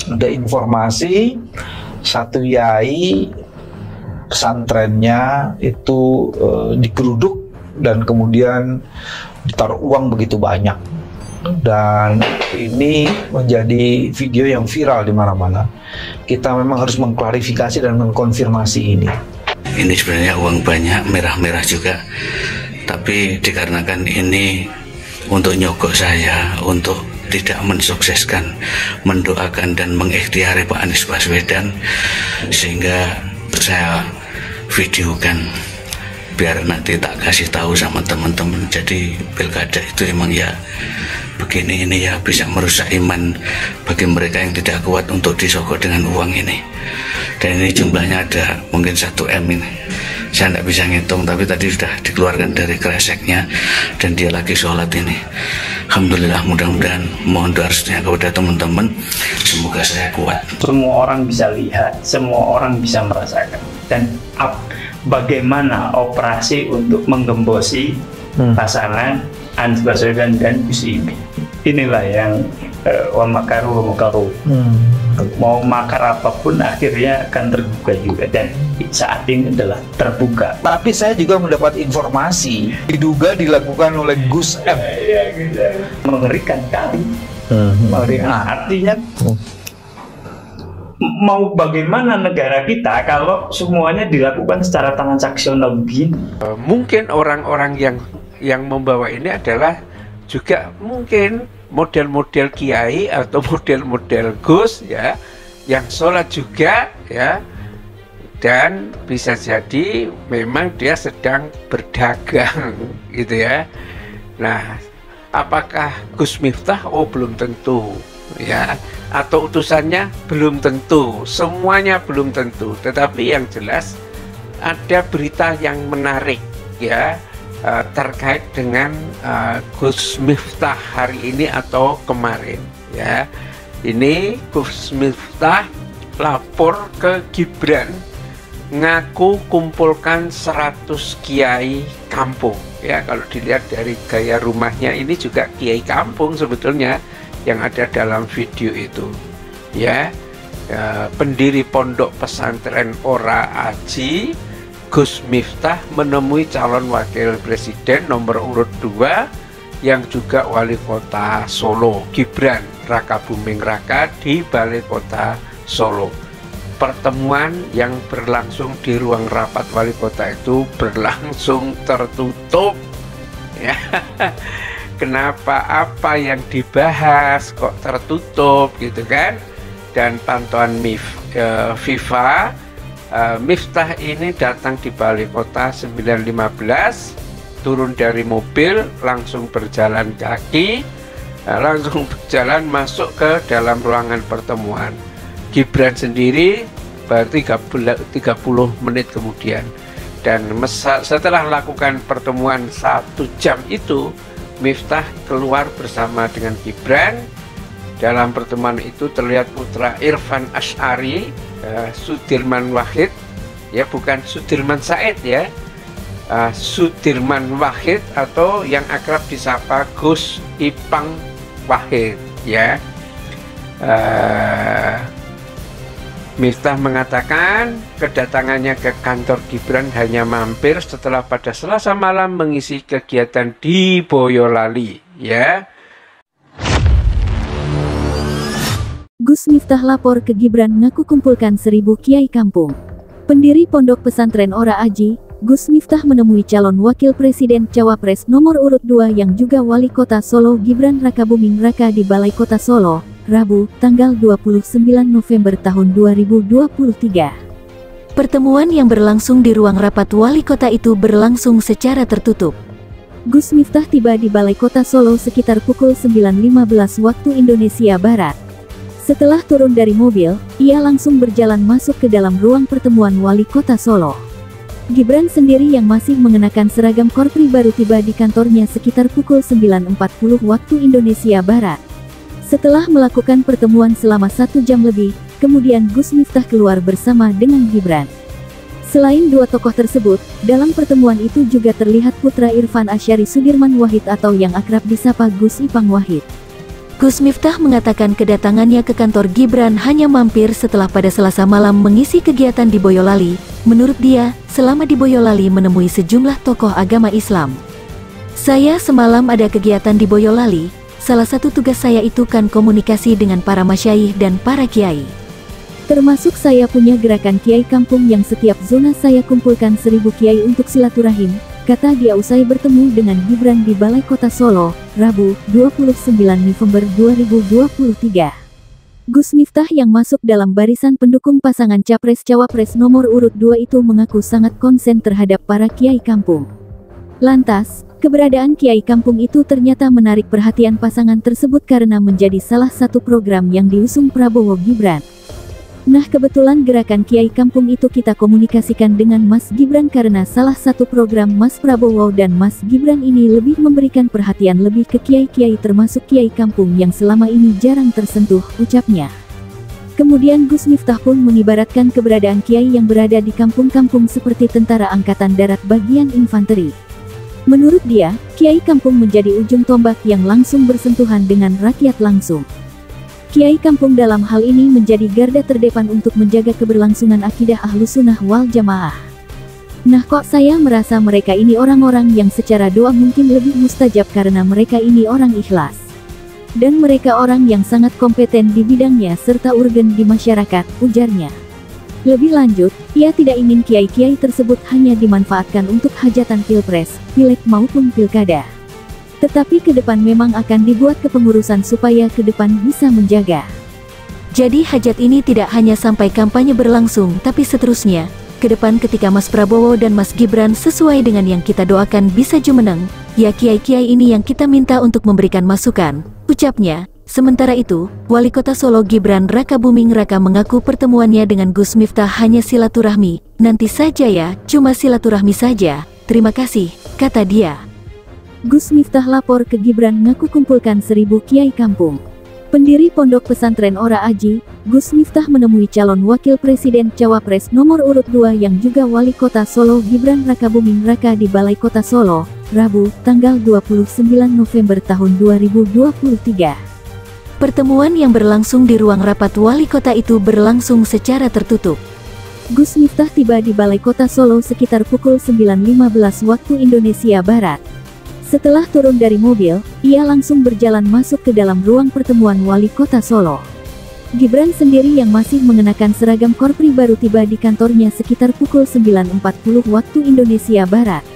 ada informasi satu yai pesantrennya itu digeruduk dan kemudian ditaruh uang begitu banyak, dan ini menjadi video yang viral di mana-mana. Kita memang harus mengklarifikasi dan mengkonfirmasi ini. Ini sebenarnya uang banyak, merah-merah juga, tapi dikarenakan ini untuk nyogok saya, untuk tidak mensukseskan, mendoakan dan mengikhtiari Pak Anies Baswedan, sehingga saya videokan biar nanti tak kasih tahu sama teman-teman. Jadi pilkada itu emang ya begini, ini ya bisa merusak iman bagi mereka yang tidak kuat untuk disogok dengan uang ini. Dan ini jumlahnya ada mungkin 1 M ini, saya tidak bisa ngitung, tapi tadi sudah dikeluarkan dari kreseknya dan dia lagi sholat ini. Alhamdulillah, mudah-mudahan mohon doa restunya kepada teman-teman, semoga saya kuat. Semua orang bisa lihat, semua orang bisa merasakan, dan bagaimana operasi untuk menggembosi pasangan Anies Baswedan dan Gus Imin. Inilah yang wa makaru. Mau makar apapun akhirnya akan terbuka juga, dan saat ini adalah terbuka. Tapi saya juga mendapat informasi diduga dilakukan oleh Gus M. Mengerikan kali. Artinya mau bagaimana negara kita kalau semuanya dilakukan secara transaksional begini? Mungkin orang-orang yang membawa ini adalah juga mungkin model-model kiai atau model-model Gus ya, yang sholat juga ya, dan bisa jadi memang dia sedang berdagang gitu ya. Nah, apakah Gus Miftah? Oh, belum tentu ya, atau utusannya belum tentu, semuanya belum tentu. Tetapi yang jelas ada berita yang menarik ya, terkait dengan Gus Miftah hari ini atau kemarin ya. Ini Gus Miftah lapor ke Gibran, ngaku kumpulkan 100 kiai kampung ya. Kalau dilihat dari gaya rumahnya, ini juga kiai kampung sebetulnya yang ada dalam video itu ya. Pendiri pondok pesantren Ora Aji Gus Miftah menemui calon wakil presiden nomor urut 2 yang juga wali kota Solo, Gibran Rakabuming Raka, di Balai Kota Solo. Pertemuan yang berlangsung di ruang rapat wali kota itu berlangsung tertutup ya. Kenapa, apa yang dibahas kok tertutup gitu kan? Dan pantauan FIFA, Miftah ini datang di Balai Kota 9.15, turun dari mobil, langsung berjalan kaki, langsung berjalan masuk ke dalam ruangan pertemuan. Gibran sendiri baru 30 menit kemudian. Dan setelah melakukan pertemuan 1 jam itu, Miftah keluar bersama dengan Gibran. Dalam pertemuan itu terlihat putra Irfan Ash'ari, Sudirman Wahid ya, bukan Sudirman Said ya, Sudirman Wahid atau yang akrab disapa Gus Ipang Wahid ya. Miftah mengatakan kedatangannya ke kantor Gibran hanya mampir setelah pada Selasa malam mengisi kegiatan di Boyolali ya. Gus Miftah lapor ke Gibran ngaku kumpulkan 1000 kiai kampung. Pendiri pondok pesantren Ora Aji, Gus Miftah menemui calon wakil presiden Cawapres nomor urut 2 yang juga wali kota Solo Gibran Rakabuming Raka di Balai Kota Solo, Rabu, tanggal 29 November tahun 2023. Pertemuan yang berlangsung di ruang rapat wali kota itu berlangsung secara tertutup. Gus Miftah tiba di Balai Kota Solo sekitar pukul 9.15 waktu Indonesia Barat. Setelah turun dari mobil, ia langsung berjalan masuk ke dalam ruang pertemuan wali kota Solo. Gibran sendiri yang masih mengenakan seragam Korpri baru tiba di kantornya sekitar pukul 9.40 waktu Indonesia Barat. Setelah melakukan pertemuan selama 1 jam lebih, kemudian Gus Miftah keluar bersama dengan Gibran. Selain dua tokoh tersebut, dalam pertemuan itu juga terlihat putra Irfan Ash'ari Sudirman Wahid atau yang akrab disapa Gus Ipang Wahid. Gus Miftah mengatakan kedatangannya ke kantor Gibran hanya mampir setelah pada Selasa malam mengisi kegiatan di Boyolali. Menurut dia, selama di Boyolali menemui sejumlah tokoh agama Islam. Saya semalam ada kegiatan di Boyolali, salah satu tugas saya itu kan komunikasi dengan para masyayikh dan para kiai. Termasuk saya punya gerakan Kiai Kampung yang setiap zona saya kumpulkan 1000 kiai untuk silaturahim, kata dia usai bertemu dengan Gibran di Balai Kota Solo, Rabu, 29 November 2023. Gus Miftah yang masuk dalam barisan pendukung pasangan Capres-Cawapres nomor urut 2 itu mengaku sangat konsen terhadap para Kiai Kampung. Lantas, keberadaan Kiai Kampung itu ternyata menarik perhatian pasangan tersebut karena menjadi salah satu program yang diusung Prabowo Gibran. Nah, kebetulan gerakan Kiai Kampung itu kita komunikasikan dengan Mas Gibran karena salah satu program Mas Prabowo dan Mas Gibran ini lebih memberikan perhatian lebih ke kiai-kiai termasuk Kiai Kampung yang selama ini jarang tersentuh, ucapnya. Kemudian Gus Miftah pun mengibaratkan keberadaan kiai yang berada di kampung-kampung seperti Tentara Angkatan Darat bagian infanteri. Menurut dia, Kiai Kampung menjadi ujung tombak yang langsung bersentuhan dengan rakyat langsung. Kiai Kampung dalam hal ini menjadi garda terdepan untuk menjaga keberlangsungan akidah Ahlussunnah wal Jamaah. Nah, kok saya merasa mereka ini orang-orang yang secara doa mungkin lebih mustajab karena mereka ini orang ikhlas. Dan mereka orang yang sangat kompeten di bidangnya serta urgen di masyarakat, ujarnya. Lebih lanjut, ia tidak ingin kiai-kiai tersebut hanya dimanfaatkan untuk hajatan pilpres, pileg maupun pilkada. Tetapi ke depan memang akan dibuat kepengurusan supaya ke depan bisa menjaga. Jadi hajat ini tidak hanya sampai kampanye berlangsung tapi seterusnya, ke depan ketika Mas Prabowo dan Mas Gibran sesuai dengan yang kita doakan bisa jumeneng, ya kiai-kiai ini yang kita minta untuk memberikan masukan, ucapnya. Sementara itu, Wali Kota Solo Gibran Rakabuming Raka mengaku pertemuannya dengan Gus Miftah hanya silaturahmi, nanti saja ya, cuma silaturahmi saja, terima kasih, kata dia. Gus Miftah lapor ke Gibran ngaku kumpulkan 1000 Kiai Kampung. Pendiri Pondok Pesantren Ora Aji, Gus Miftah menemui calon Wakil Presiden Cawapres nomor urut 2 yang juga Wali Kota Solo Gibran Rakabuming Raka di Balai Kota Solo, Rabu, tanggal 29 November tahun 2023. Pertemuan yang berlangsung di ruang rapat Wali Kota itu berlangsung secara tertutup. Gus Miftah tiba di Balai Kota Solo sekitar pukul 9.15 waktu Indonesia Barat. Setelah turun dari mobil, ia langsung berjalan masuk ke dalam ruang pertemuan Wali Kota Solo. Gibran sendiri yang masih mengenakan seragam Korpri baru tiba di kantornya sekitar pukul 9.40 waktu Indonesia Barat.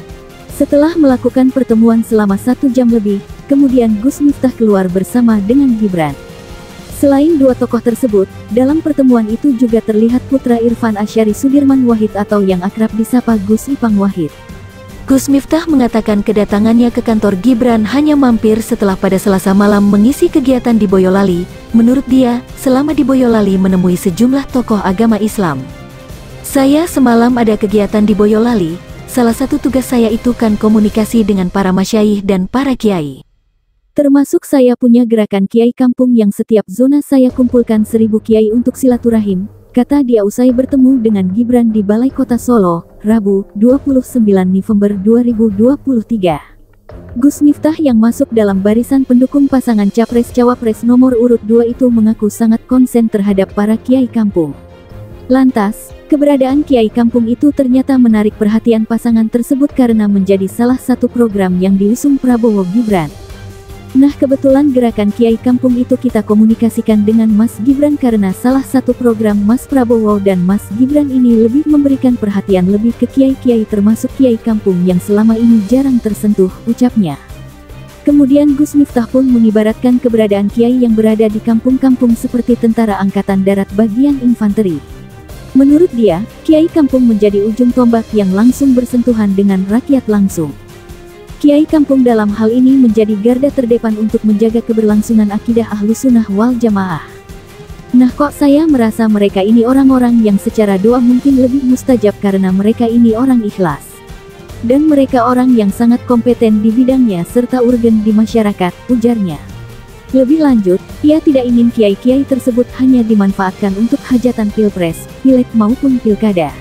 Setelah melakukan pertemuan selama 1 jam lebih, kemudian Gus Miftah keluar bersama dengan Gibran. Selain dua tokoh tersebut, dalam pertemuan itu juga terlihat putra Irfan Asyari Sudirman Wahid atau yang akrab disapa Gus Ipang Wahid. Gus Miftah mengatakan kedatangannya ke kantor Gibran hanya mampir setelah pada Selasa malam mengisi kegiatan di Boyolali. Menurut dia, selama di Boyolali menemui sejumlah tokoh agama Islam. Saya semalam ada kegiatan di Boyolali, salah satu tugas saya itu kan komunikasi dengan para masyayikh dan para kiai. Termasuk saya punya gerakan Kiai Kampung yang setiap zona saya kumpulkan 1000 kiai untuk silaturahim, kata dia usai bertemu dengan Gibran di Balai Kota Solo, Rabu, 29 November 2023. Gus Miftah yang masuk dalam barisan pendukung pasangan Capres-Cawapres nomor urut 2 itu mengaku sangat konsen terhadap para Kiai Kampung. Lantas, keberadaan Kiai Kampung itu ternyata menarik perhatian pasangan tersebut karena menjadi salah satu program yang diusung Prabowo Gibran. Nah, kebetulan gerakan Kiai Kampung itu kita komunikasikan dengan Mas Gibran karena salah satu program Mas Prabowo dan Mas Gibran ini lebih memberikan perhatian lebih ke kiai-kiai termasuk Kiai Kampung yang selama ini jarang tersentuh, ucapnya. Kemudian Gus Miftah pun mengibaratkan keberadaan kiai yang berada di kampung-kampung seperti Tentara Angkatan Darat bagian infanteri. Menurut dia, Kiai Kampung menjadi ujung tombak yang langsung bersentuhan dengan rakyat langsung. Kiai Kampung dalam hal ini menjadi garda terdepan untuk menjaga keberlangsungan akidah Ahlussunnah wal Jamaah. Nah, kok saya merasa mereka ini orang-orang yang secara doa mungkin lebih mustajab karena mereka ini orang ikhlas. Dan mereka orang yang sangat kompeten di bidangnya serta urgen di masyarakat, ujarnya. Lebih lanjut, ia tidak ingin kiai-kiai tersebut hanya dimanfaatkan untuk hajatan pilpres, pileg maupun pilkada.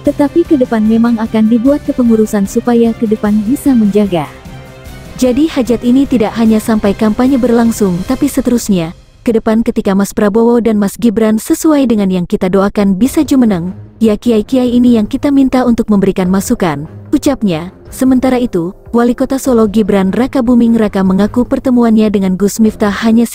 Tetapi ke depan memang akan dibuat kepengurusan supaya ke depan bisa menjaga. Jadi hajat ini tidak hanya sampai kampanye berlangsung, tapi seterusnya, ke depan ketika Mas Prabowo dan Mas Gibran sesuai dengan yang kita doakan bisa jumeneng, ya kiai-kiai ini yang kita minta untuk memberikan masukan, ucapnya. Sementara itu, Wali Kota Solo Gibran Raka Buming Raka mengaku pertemuannya dengan Gus Miftah hanya